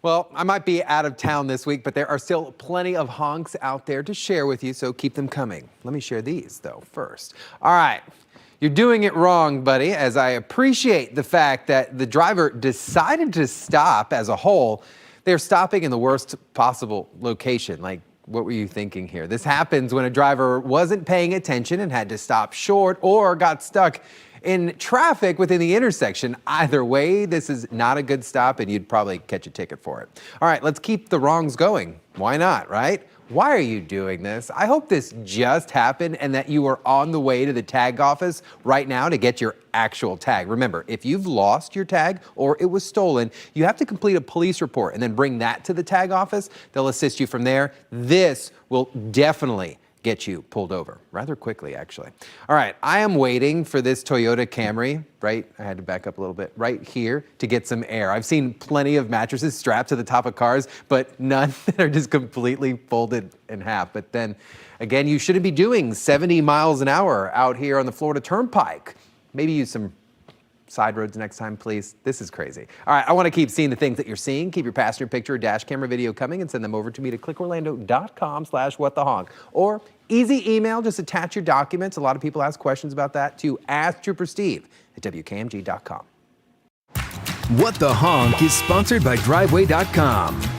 Well, I might be out of town this week, but there are still plenty of honks out there to share with you, so keep them coming. Let me share these, though, first. All right. You're doing it wrong, buddy, as I appreciate the fact that the driver decided to stop as a whole. They're stopping in the worst possible location. Like, what were you thinking here? This happens when a driver wasn't paying attention and had to stop short or got stuck in traffic within the intersection. Either way, this is not a good stop and you'd probably catch a ticket for it. All right, let's keep the wrongs going. Why not, right? Why are you doing this? I hope this just happened and that you are on the way to the tag office right now to get your actual tag. Remember, if you've lost your tag or it was stolen, you have to complete a police report and then bring that to the tag office. They'll assist you from there. This will definitely get you pulled over rather quickly, actually. All right, I am waiting for this Toyota Camry, right? I had to back up a little bit, right here to get some air. I've seen plenty of mattresses strapped to the top of cars, but none that are just completely folded in half. But then again, you shouldn't be doing 70 miles an hour out here on the Florida Turnpike. Maybe use some side roads next time, please. This is crazy. All right, I want to keep seeing the things that you're seeing. Keep your passenger picture or dash camera video coming and send them over to me to clickorlando.com/whatthehonk. Or easy email, just attach your documents. A lot of people ask questions about that to AskTrooperSteve@WKMG.com. What the Honk is sponsored by Driveway.com.